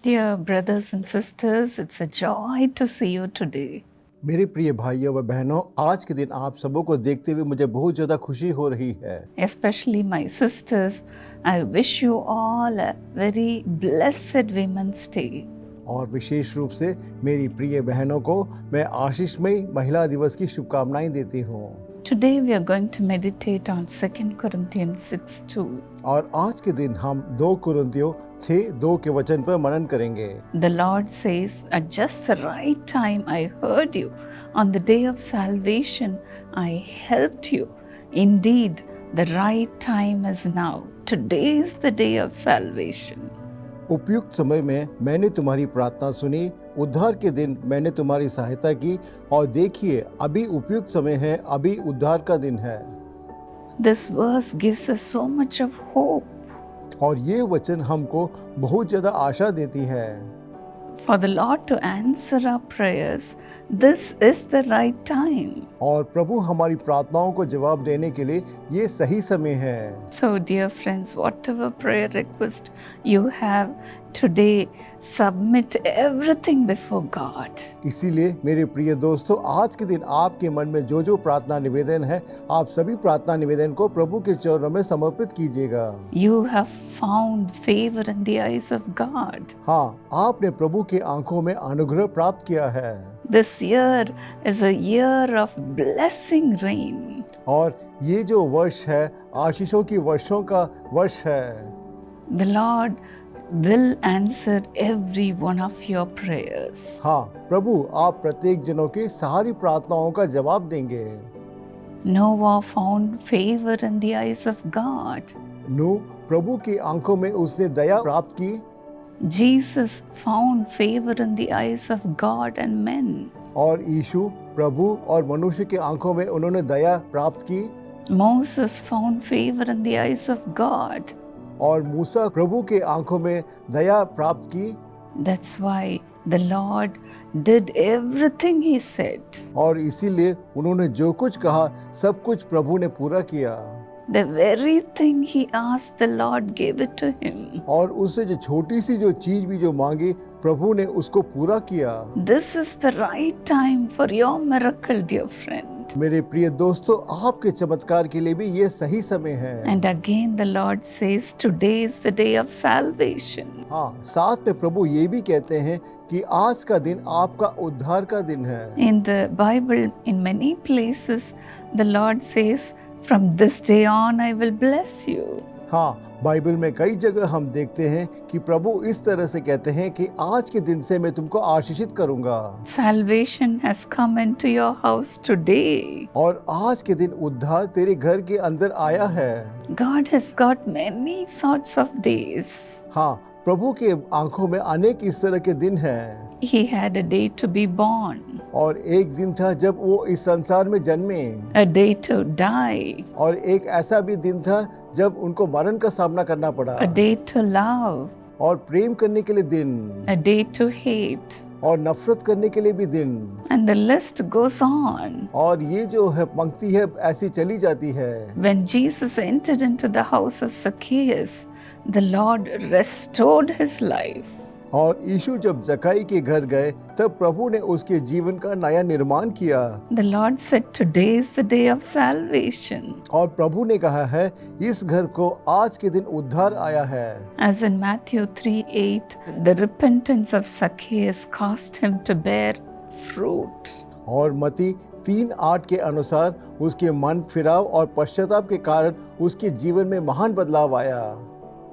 Dear brothers and sisters, it's a joy to see you today. मेरे प्रिय भाइयों व बहनों, आज के दिन आप सबों को देखते हुए मुझे बहुत ज़्यादा खुशी हो रही है। Especially my sisters, I wish you all a very blessed Women's Day. और विशेष रूप से मेरी प्रिय बहनों को मैं आशीषमयी महिला दिवस की शुभकामनाएं देती हूँ। Today we are going to meditate on 2 Corinthians 6:2. और आज के दिन हम 2 कुरिन्थियों 6:2 के वचन पर मनन करेंगे। The Lord says, at just the right time I heard you. On the day of salvation I helped you. Indeed, the right time is now. Today is the day of salvation. उपयुक्त समय में मैंने तुम्हारी प्रार्थना सुनी, उद्धार के दिन मैंने तुम्हारी सहायता की, और देखिए अभी उपयुक्त समय है, अभी उद्धार का दिन है। This verse gives us so much of hope. और ये वचन हमको बहुत ज़्यादा आशा देती है। For the Lord to answer our prayers, this is the right time. और प्रभु हमारी प्रार्थनाओं को जवाब देने के लिए ये सही समय है। So, dear friends, whatever prayer request you have today, submit everything before God. इसीलिए मेरे प्रिय दोस्तों, आज के दिन आपके मन में जो जो प्रार्थना निवेदन है, आप सभी प्रार्थना निवेदन को प्रभु के चरणों में समर्पित कीजिएगा। You have found favor in the eyes of God. हाँ, आपने प्रभु की आंखों में अनुग्रह प्राप्त किया है। This year is a year of blessing rain. और ये जो वर्ष है, आशीषों की वर्षों का वर्ष है। The Lord will answer every one of your prayers. हाँ, प्रभु आप प्रत्येक जनों की सारी प्रार्थनाओं का जवाब देंगे। Noah found favor in the eyes of God. नूह प्रभु की आंखों में उसने दया प्राप्त की। Jesus found favor in the eyes of God and men. और यीशु प्रभु और मनुष्य की आंखों में उन्होंने दया प्राप्त की। Moses found favor in the eyes of God. और मूसा प्रभु के आंखों में दया प्राप्त की। That's why the Lord did everything he said. और इसीलिए उन्होंने जो कुछ कहा सब कुछ प्रभु ने पूरा किया। The very thing he asked, the Lord gave it to him. और उससे जो छोटी सी जो चीज भी जो मांगी, प्रभु ने उसको पूरा किया। This is the right time for your miracle, dear friend. मेरे प्रिय दोस्तों, आपके चमत्कार के लिए भी ये सही समय है। And again the Lord says, today is the day of salvation. हाँ, साथ में प्रभु ये भी कहते हैं कि आज का दिन आपका उद्धार का दिन है। In the Bible, in many places, the Lord says, from this day on I will bless you. हाँ, बाइबल में कई जगह हम देखते हैं कि प्रभु इस तरह से कहते हैं कि आज के दिन से मैं तुमको आशीषित करूंगा। Salvation has come into your house today. और आज के दिन उद्धार तेरे घर के अंदर आया है। God has got many sorts of days. हाँ, प्रभु के आंखों में अनेक इस तरह के दिन हैं। He had a day to be born, और एक दिन था जब वो इस संसार में जन्मे, a day to die, और एक ऐसा भी दिन था जब उनको मरण का सामना करना पड़ा, a day to love, और प्रेम करने के लिए दिन, a day to hate, और नफरत करने के लिए भी दिन। and the list goes on. और ये जो है पंक्ति है ऐसी चली जाती है। When Jesus entered into the house of Zacchaeus, the Lord restored his life. और यीशु जब जकाई के घर गए तब प्रभु ने उसके जीवन का नया निर्माण किया। The Lord said, today is the day of salvation. और प्रभु ने कहा है इस घर को आज के दिन उद्धार आया है। As in Matthew 3:8, the repentance of Zacchaeus caused him to bear fruit. और मती 3:8 के अनुसार उसके मन फिराव और पश्चाताप के कारण उसके जीवन में महान बदलाव आया।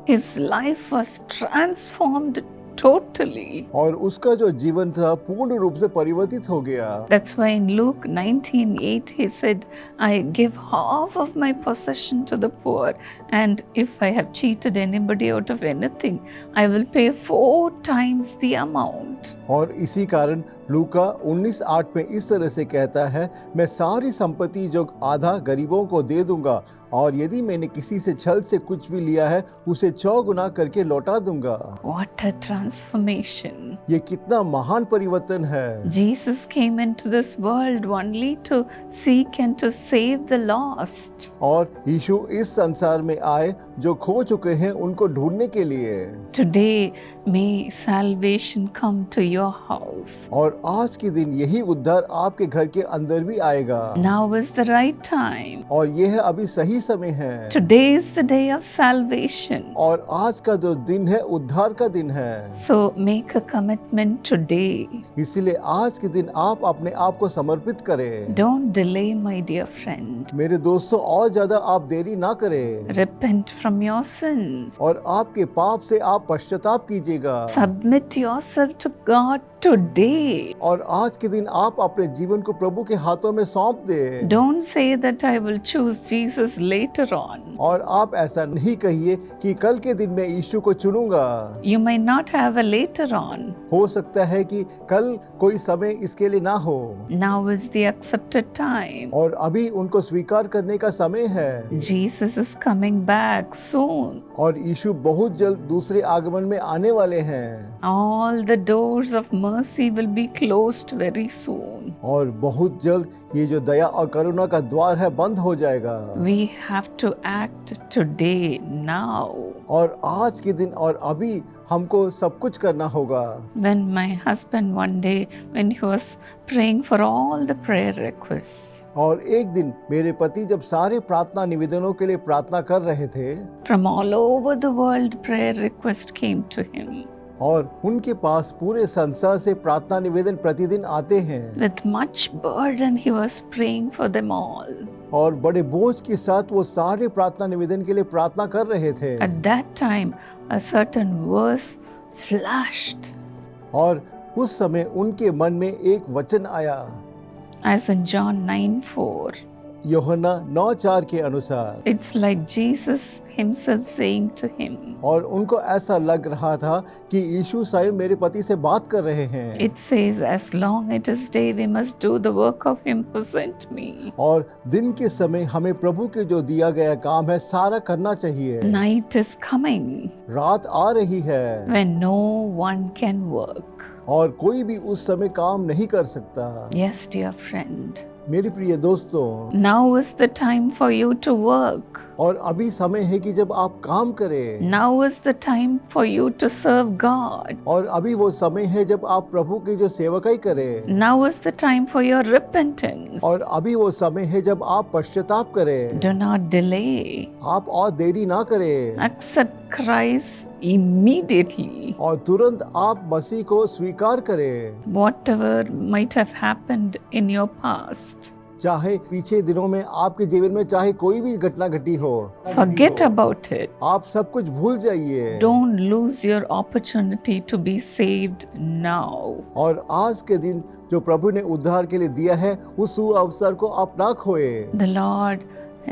His life was transformed totally. और उसका जो जीवन था पूर्ण रूप से परिवर्तित हो गया। That's why in Luke 19:8 he said, I give half of my possession to the poor, and if I have cheated anybody out of anything, I will pay 4 times the amount. और इसी कारण लूका 19:8 में इस तरह से कहता है, मैं सारी संपत्ति जो आधा गरीबों को दे दूंगा, और यदि मैंने किसी से छल से कुछ भी लिया है उसे 6 गुना करके लौटा दूंगा। What a transformation! ये कितना महान परिवर्तन है। Jesus came into this world only to seek and to save the lost. और यीशु इस संसार में आए जो खो चुके हैं उनको ढूंढने के लिए। Today, may salvation come to your house. और आज के दिन यही उद्धार आपके घर के अंदर भी आएगा। Now is the right time. और यह अभी सही समय है। Today is the day of salvation. और आज का जो दिन है उद्धार का दिन है। So make a commitment today. इसीलिए आज के दिन आप अपने आप को समर्पित करें। Don't delay, my dear friend. मेरे दोस्तों, और ज्यादा आप देरी ना करें Repent from your sins. और आपके पाप से आप पश्चाताप कीजिएगा। Submit yourself to God today. और आज के दिन आप अपने जीवन को प्रभु के हाथों में सौंप दे। Don't say that I will choose Jesus later on. और आप ऐसा नहीं कहिए कि कल के दिन मैं यीशु को चुनूंगा। You may not have a later on. हो सकता है कि कल कोई समय इसके लिए ना हो। Now is the accepted time. और अभी उनको स्वीकार करने का समय है। Jesus is coming back soon. और यीशु बहुत जल्द दूसरे आगमन में आने वाले हैं। All the doors of mercy will be closed very soon. और बहुत जल्द ये जो दया और करुणा का द्वार है बंद हो जाएगा। We have to act today, now. और आज के दिन और अभी हमको सब कुछ करना होगा। When my husband one day, when he was praying for all the prayer requests, और एक दिन मेरे पति जब सारे प्रार्थना निवेदनों के लिए प्रार्थना कर रहे थे, from all over the world prayer request came to him. और उनके पास पूरे संसार से प्रार्थना निवेदन प्रतिदिन आते हैं। With much burden he was praying for them all. और बड़े बोझ के साथ वो सारे प्रार्थना निवेदन के लिए प्रार्थना कर रहे थे। At that time, a certain verse flashed, और उस समय उनके मन में एक वचन आया, as in John 9:4. यूहन्ना 9:4 के अनुसार। It's like Jesus himself saying to him. और उनको ऐसा लग रहा था कि यीशु स्वयं मेरे पति से बात कर रहे हैं। It says, as long it is day, we must do the work of him who sent me. और दिन के समय हमें प्रभु के जो दिया गया काम है सारा करना चाहिए। Night is coming रात आ रही है when no one can work. और कोई भी उस समय काम नहीं कर सकता। Yes, dear friend. मेरे प्रिय दोस्तों, Now is the time for you to work. और अभी समय है कि जब आप काम करें। Now is the time for you to serve God. और अभी वो समय है जब आप प्रभु की जो सेवकाई करें। Now is the time for your repentance. और अभी वो समय है जब आप पश्चाताप करें। Do not delay. आप और देरी ना करें Accept Christ immediately. और तुरंत आप मसीह को स्वीकार करें। Whatever might have happened in your past, चाहे पीछे दिनों में आपके जीवन में चाहे कोई भी घटना घटी हो, forget about it. आप सब कुछ भूल जाइए। Don't lose your opportunity to be saved now. और आज के दिन जो प्रभु ने उद्धार के लिए दिया है उस अवसर को आप ना खोए। The Lord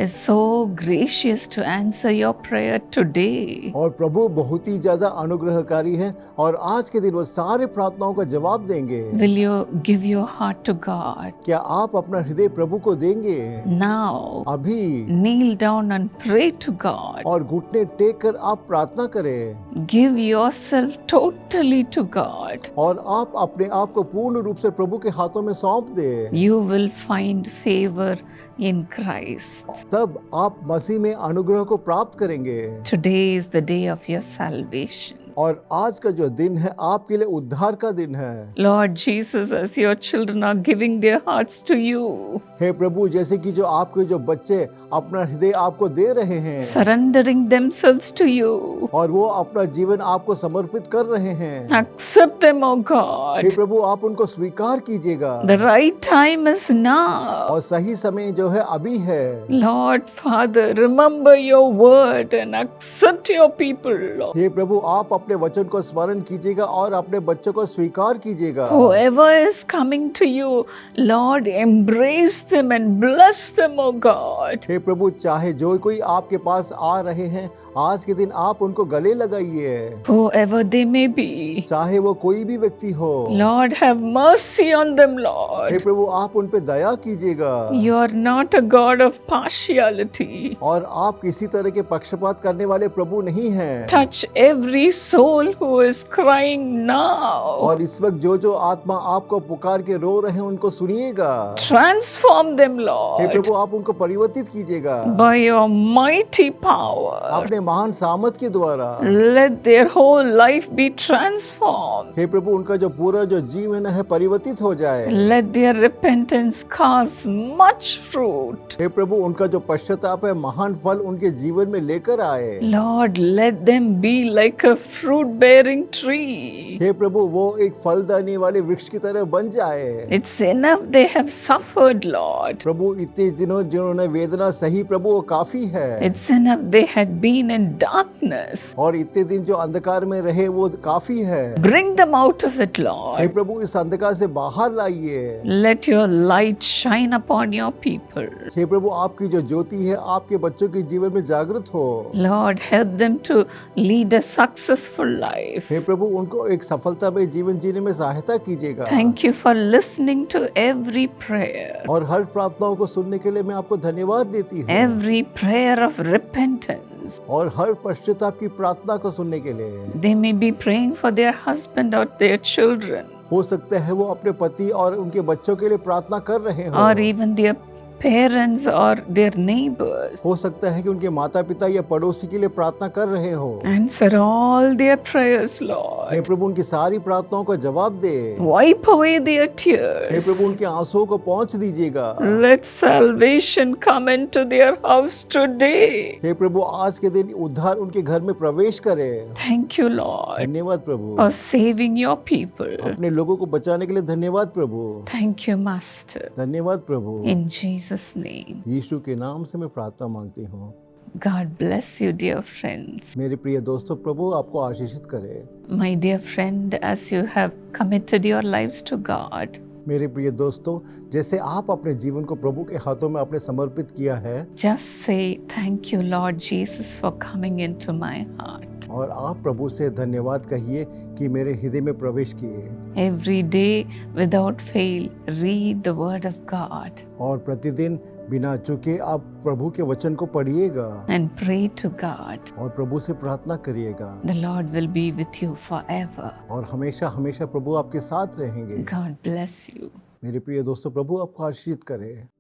is so gracious to answer your prayer today. और प्रभु बहुत ही ज्यादा अनुग्रहकारी है और आज के दिन वो सारे प्रार्थनाओं का जवाब देंगे। Will you give your heart to God? क्या आप अपना हृदय प्रभु को देंगे? Now, अभी kneel down and pray to God. और घुटने टेक कर आप प्रार्थना करें Give yourself totally to God. और आप अपने आप को पूर्ण रूप से प्रभु के हाथों में सौंप दें। You will find favor in Christ. तब आप मसीह में अनुग्रह को प्राप्त करेंगे। Today is the day of your salvation. और आज का जो दिन है आपके लिए उद्धार का दिन है। Lord Jesus, as your children are giving their hearts to you, हे प्रभु, जैसे कि जो आपके जो बच्चे अपना हृदय आपको दे रहे हैं surrendering themselves to you, और वो अपना जीवन आपको समर्पित कर रहे हैं, accept them, O हे God. प्रभु आप उनको स्वीकार कीजिएगा। The right time is now. और सही समय जो है अभी है। Lord Father, remember your word and accept your people, Lord. हे प्रभु आप अपने वचन को स्मरण कीजिएगा और अपने बच्चों को स्वीकार कीजिएगा। Whoever is coming to you, Lord, embrace them and bless them, O God. हे प्रभु, चाहे जो कोई आपके पास आ रहे हैं, आज के दिन आप उनको गले लगाइए, Whoever they may be. चाहे वो कोई भी व्यक्ति हो। Lord, have mercy on them, hey Lord. प्रभु, आप उन पे दया कीजिएगा You are not a God of partiality. और आप किसी तरह के पक्षपात करने वाले प्रभु नहीं हैं। Touch every soul who is crying now. और इस वक्त जो जो आत्मा आपको पुकार के रो रहे हैं उनको सुनिएगा। Transform them, हे Lord, प्रभु, आप उनको परिवर्तित कीजिएगा by your mighty power. अपने महान सामर्थ के द्वारा। Let their whole life be transformed. हे प्रभु, उनका जो पूरा जो जीवन है परिवर्तित हो जाए। Let their repentance cause much fruit. हे प्रभु, उनका जो पश्चाताप है महान फल उनके जीवन में लेकर आए। Lord, let them be like a fruit-bearing tree. हे प्रभु, वो एक फल देने वाले वृक्ष की तरह बन जाए। It's enough they have suffered, Lord. प्रभु, इतने दिनों जिन्होंने वेदना सही, प्रभु वो काफी है। It's enough they had been in darkness. और इतने दिन जो अंधकार में रहे वो काफी है। Bring them out of it, hey Lord. प्रभु, इस अंधकार से बाहर लाइए। Let your light shine upon your people. हे प्रभु, आपकी जो ज्योति है आपके बच्चों के जीवन में जागृत हो। Lord, help them to lead a successful life. हे प्रभु, उनको एक सफलता में जीवन जीने में सहायता कीजिएगा। Thank you for listening to every prayer, और हर प्रार्थनाओं को सुनने के लिए मैं आपको धन्यवाद देती हूँ। every prayer of repentance. और हर पश्चाताप की प्रार्थना को सुनने के लिए। They may be praying for their husband or their children, हो सकता है वो अपने पति और उनके बच्चों के लिए प्रार्थना कर रहे हो। or even their parents or their neighbors. हो सकता है कि उनके माता पिता या पड़ोसी के लिए प्रार्थना कर रहे हो। Answer all their prayers, hey Lord. प्रभु, उनकी सारी प्रार्थनाओं का जवाब दे। Wipe away their hey tears. प्रभु, उनके आंसुओं को पहुंच दीजिएगा। Let salvation come into their house today. हे प्रभु, आज के दिन उद्धार उनके घर में प्रवेश करे। Thank you, Lord, धन्यवाद प्रभु, for saving your people. अपने लोगों को बचाने के लिए धन्यवाद प्रभु। Thank you, Master. धन्यवाद प्रभु। In Jesus' name. यीशु के नाम से मैं प्रार्थना मांगती हूँ। God bless you, dear friends. मेरे प्रिय दोस्तों, प्रभु आपको आशीषित करे। My dear friend, as you have committed your lives to God, मेरे प्रिय दोस्तों, जैसे आप अपने जीवन को प्रभु के हाथों में आपने समर्पित किया है, just say, Thank you, Lord Jesus, for coming into my heart. और आप प्रभु से धन्यवाद कहिए कि मेरे हृदय में प्रवेश किए। Every day, without fail, read the Word of God और प्रतिदिन बिना चूके आप प्रभु के वचन को पढ़िएगा and pray to God. और प्रभु से प्रार्थना करिएगा। The Lord will be with you forever. और हमेशा हमेशा प्रभु आपके साथ रहेंगे। God bless you. मेरे प्रिय दोस्तों, प्रभु आपको आशीषित करे।